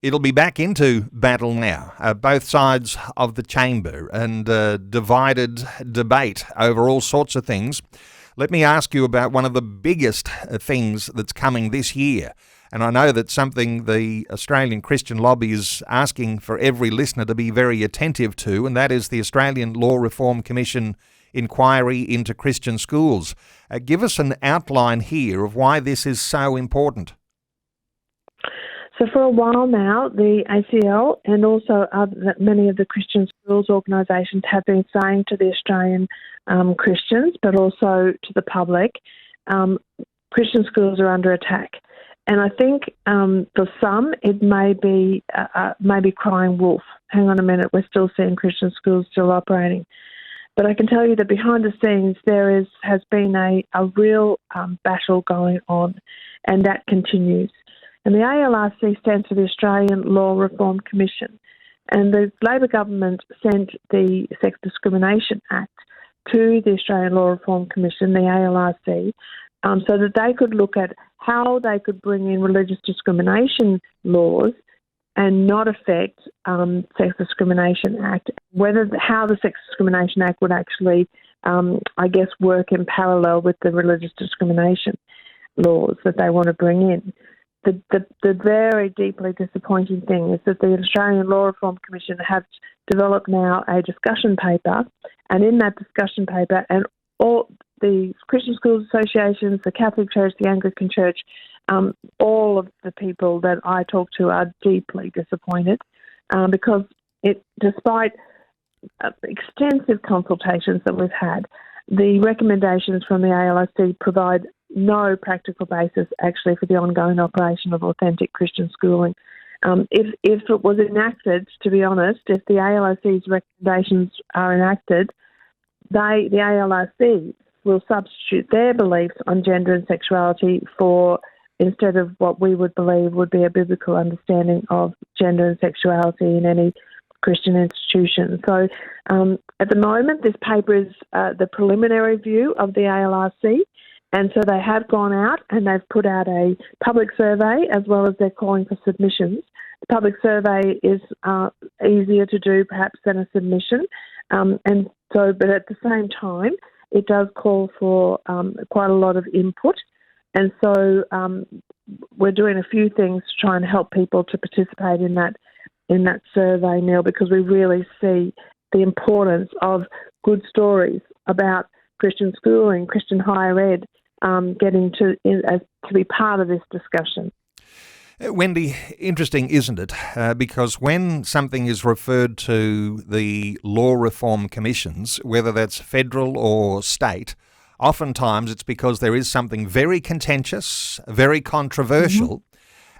It'll be back into battle now, both sides of the chamber, and divided debate over all sorts of things. Let me ask you about one of the biggest things that's coming this year. And I know that's something the Australian Christian Lobby is asking for every listener to be very attentive to, and that is the Australian Law Reform Commission inquiry into Christian schools. Give us an outline here of why this is so important. So for a while now, the ACL and also many of the Christian schools organisations have been saying to the Australian Christians, but also to the public, Christian schools are under attack. And I think for some, it may be crying wolf. Hang on a minute, we're still seeing Christian schools still operating. But I can tell you that behind the scenes there has been a real battle going on, and that continues. And the ALRC stands for the Australian Law Reform Commission. And the Labor government sent the Sex Discrimination Act to the Australian Law Reform Commission, the ALRC, so that they could look at how they could bring in religious discrimination laws and not affect Sex Discrimination Act, how the Sex Discrimination Act would actually, work in parallel with the religious discrimination laws that they want to bring in. The very deeply disappointing thing is that the Australian Law Reform Commission have developed now a discussion paper, and in that discussion paper, and all the Christian Schools Associations, the Catholic Church, the Anglican Church, all of the people that I talk to are deeply disappointed because despite extensive consultations that we've had, the recommendations from the ALRC provide no practical basis actually for the ongoing operation of authentic Christian schooling. If it was enacted, to be honest, if the ALRC's recommendations are enacted, the ALRC will substitute their beliefs on gender and sexuality instead of what we would believe would be a biblical understanding of gender and sexuality in any Christian institution. So at the moment, this paper is the preliminary view of the ALRC. And so they have gone out and they've put out a public survey as well as they're calling for submissions. The public survey is easier to do perhaps than a submission. But at the same time, it does call for quite a lot of input. And so we're doing a few things to try and help people to participate in that survey, Neil, because we really see the importance of good stories about Christian schooling, Christian higher ed, getting to be part of this discussion. Wendy, interesting, isn't it? Because when something is referred to the law reform commissions, whether that's federal or state, oftentimes it's because there is something very contentious, very controversial,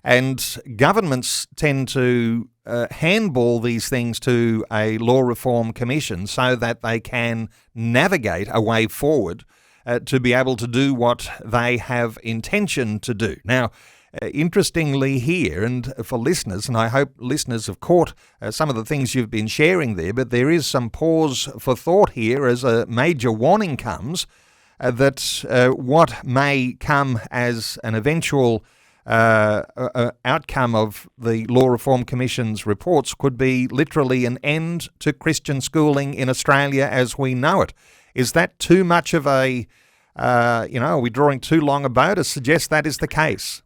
and governments tend to handball these things to a law reform commission so that they can navigate a way forward to be able to do what they have intention to do. Now, interestingly here, and for listeners, and I hope listeners have caught some of the things you've been sharing there, but there is some pause for thought here as a major warning comes that what may come as an eventual outcome of the Law Reform Commission's reports could be literally an end to Christian schooling in Australia as we know it. Is that too much of a, are we drawing too long a bow to suggest that is the case?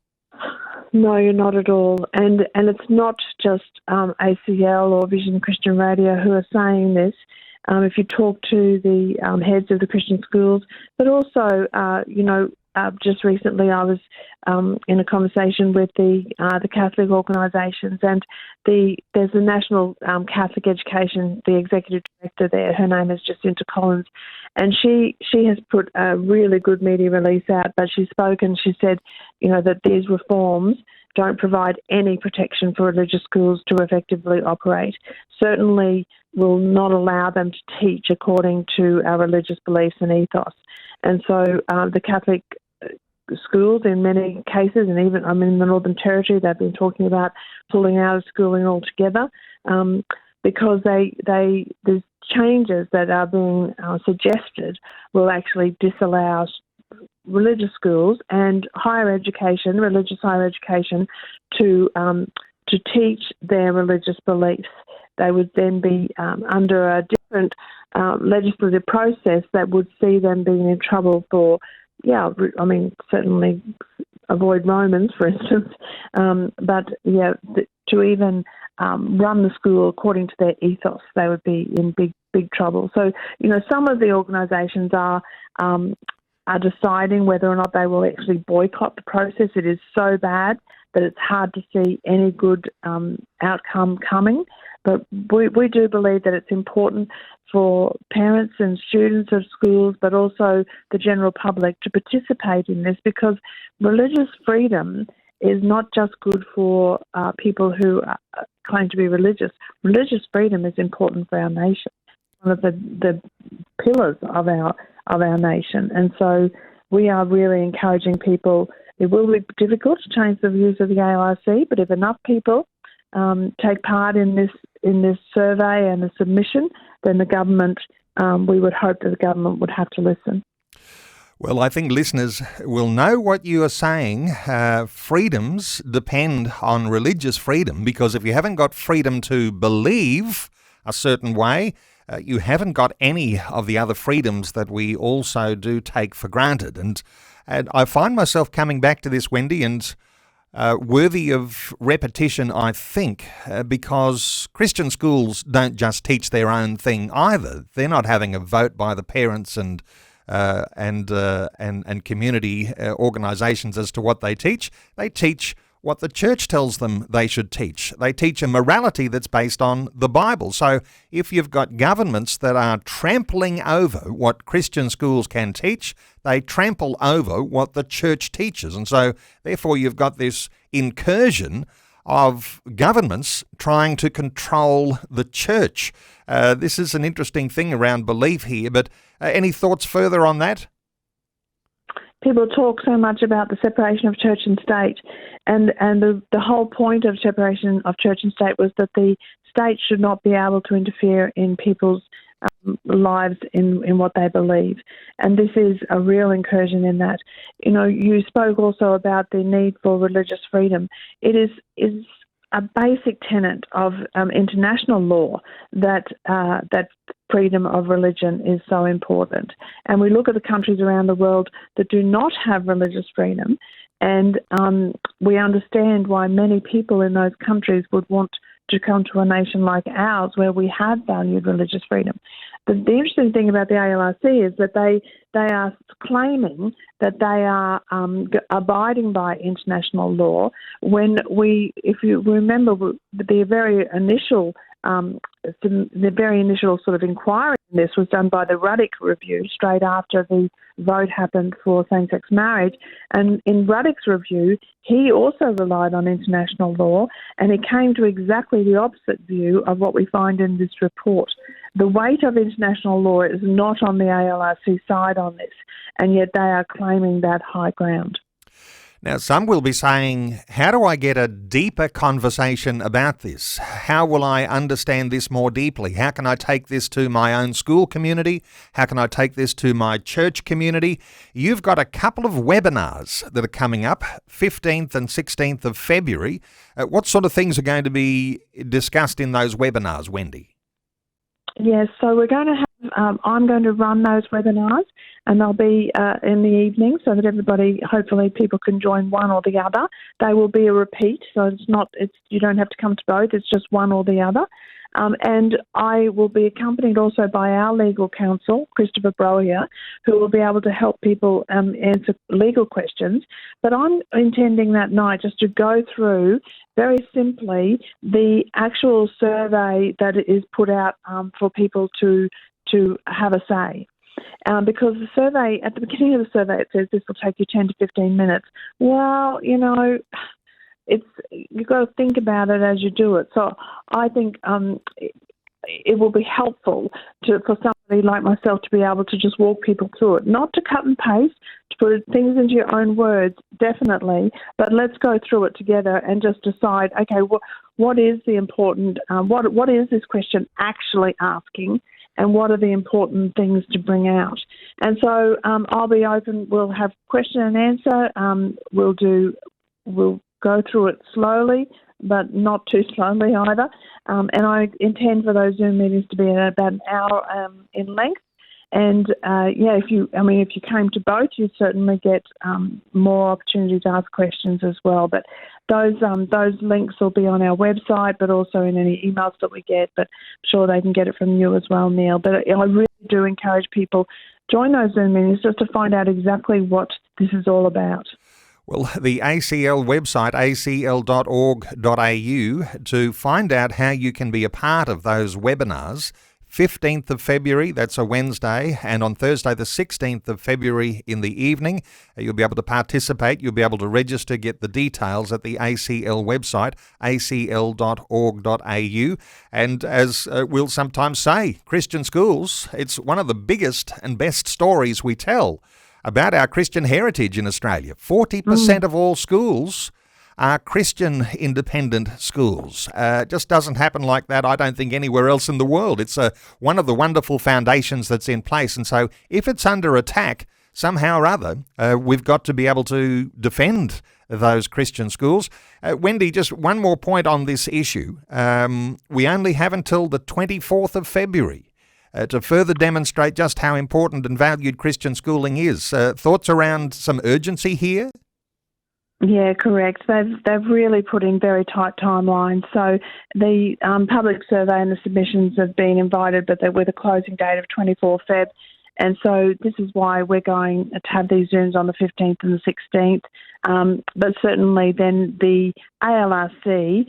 No, you're not at all. And it's not just ACL or Vision Christian Radio who are saying this. If you talk to the heads of the Christian schools, but also, just recently I was in a conversation with the Catholic organisations, and there's the National Catholic Education, the executive director there. Her name is Jacinta Collins, and she has put a really good media release out. But she spoke and she said, that these reforms don't provide any protection for religious schools to effectively operate. Certainly will not allow them to teach according to our religious beliefs and ethos. And so the Catholic schools in many cases, and even in the Northern Territory, they've been talking about pulling out of schooling altogether because there's changes that are being suggested will actually disallow religious schools and higher education, religious higher education, to to teach their religious beliefs. They would then be under a different legislative process that would see them being in trouble for, certainly avoid Romans, for instance, to even run the school according to their ethos, they would be in big trouble. So, some of the organisations are deciding whether or not they will actually boycott the process. It is so bad that it's hard to see any good outcome coming. But we do believe that it's important for parents and students of schools, but also the general public, to participate in this, because religious freedom is not just good for people who claim to be religious. Religious freedom is important for our nation, one of the pillars of our nation. And so we are really encouraging people. It will be difficult to change the views of the ALRC, but if enough people take part in this survey and the submission, then the government, we would hope that the government would have to listen. Well, I think listeners will know what you are saying. Freedoms depend on religious freedom, because if you haven't got freedom to believe a certain way, you haven't got any of the other freedoms that we also do take for granted. And I find myself coming back to this, Wendy, and worthy of repetition, I think, because Christian schools don't just teach their own thing either. They're not having a vote by the parents and community organisations as to what they teach. They teach what the church tells them they should teach. They teach a morality that's based on the Bible. So if you've got governments that are trampling over what Christian schools can teach, they trample over what the church teaches. And so therefore you've got this incursion of governments trying to control the church. This is an interesting thing around belief here, but any thoughts further on that? People talk so much about the separation of church and state, and the whole point of separation of church and state was that the state should not be able to interfere in people's lives in what they believe. And this is a real incursion in that. You spoke also about the need for religious freedom. It is a basic tenet of international law that freedom of religion is so important. And we look at the countries around the world that do not have religious freedom, and we understand why many people in those countries would want to come to a nation like ours where we have valued religious freedom. The interesting thing about the ALRC is that they are claiming that they are abiding by international law when if you remember, the very initial sort of inquiry in this was done by the Ruddock Review straight after the vote happened for same-sex marriage. And in Ruddock's review, he also relied on international law, and he came to exactly the opposite view of what we find in this report. The weight of international law is not on the ALRC side on this, and yet they are claiming that high ground. Now, some will be saying, how do I get a deeper conversation about this? How will I understand this more deeply? How can I take this to my own school community? How can I take this to my church community? You've got a couple of webinars that are coming up, 15th and 16th of February. What sort of things are going to be discussed in those webinars, Wendy? Yes, so we're going to have, I'm going to run those webinars, and they'll be in the evening so that everybody, hopefully people can join one or the other. They will be a repeat, so you don't have to come to both, it's just one or the other. And I will be accompanied also by our legal counsel, Christopher Brohier, who will be able to help people answer legal questions. But I'm intending that night just to go through very simply the actual survey that is put out for people to have a say. Because the survey, at the beginning of the survey, it says this will take you 10 to 15 minutes. Well, you've got to think about it as you do it. So I think it will be helpful for somebody like myself to be able to just walk people through it, not to cut and paste, to put things into your own words, definitely, but let's go through it together and just decide, okay, what is the important, what is this question actually asking, and what are the important things to bring out. And so I'll be open, we'll have question and answer, we'll go through it slowly, but not too slowly either. And I intend for those Zoom meetings to be about an hour in length. And if you came to both, you'd certainly get more opportunity to ask questions as well. But those links will be on our website, but also in any emails that we get. But I'm sure they can get it from you as well, Neil. But I really do encourage people join those Zoom meetings just to find out exactly what this is all about. Well, the ACL website, acl.org.au, to find out how you can be a part of those webinars. 15th of February, that's a Wednesday, and on Thursday the 16th of February in the evening, you'll be able to participate. You'll be able to register, get the details at the ACL website, acl.org.au. And as we'll sometimes say, Christian schools, it's one of the biggest and best stories we tell about our Christian heritage in Australia. 40% of all schools are Christian independent schools. Just doesn't happen like that, I don't think, anywhere else in the world. It's one of the wonderful foundations that's in place. And so if it's under attack somehow or other, we've got to be able to defend those Christian schools. Wendy, just one more point on this issue. We only have until the 24th of February to further demonstrate just how important and valued Christian schooling is. Thoughts around some urgency here? Yeah, correct. They've really put in very tight timelines. So the public survey and the submissions have been invited, but they're with a closing date of 24 Feb. And so this is why we're going to have these Zooms on the 15th and the 16th. But certainly then the ALRC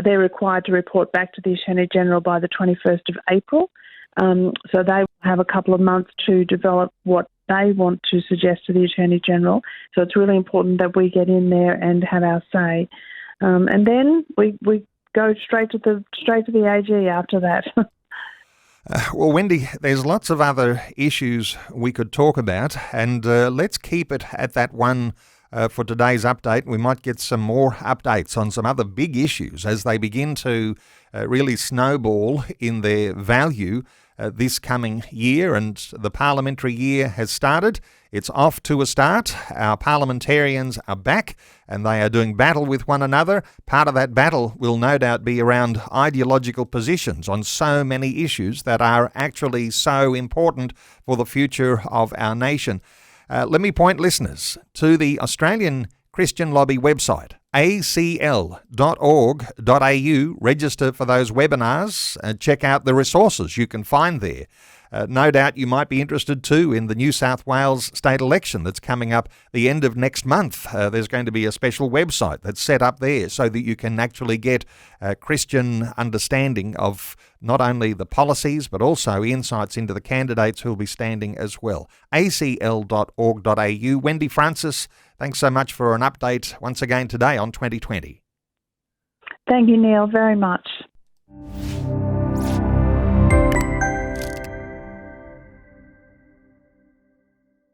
they're required to report back to the Attorney General by the 21st of April. So they will have a couple of months to develop what they want to suggest to the Attorney General. So it's really important that we get in there and have our say. And then we go straight to the AG after that. Well, Wendy, there's lots of other issues we could talk about, and let's keep it at that one for today's update. We might get some more updates on some other big issues as they begin to really snowball in their value this coming year, and the parliamentary year has started. It's off to a start. Our parliamentarians are back and they are doing battle with one another. Part of that battle will no doubt be around ideological positions on so many issues that are actually so important for the future of our nation. Let me point listeners to the Australian Christian Lobby website, acl.org.au. Register for those webinars and check out the resources you can find there. No doubt you might be interested too in the New South Wales state election that's coming up the end of next month. There's going to be a special website that's set up there so that you can actually get Christian understanding of not only the policies but also insights into the candidates who will be standing as well. acl.org.au. Wendy Francis, thanks so much for an update once again today on 2020. Thank you, Neil, very much.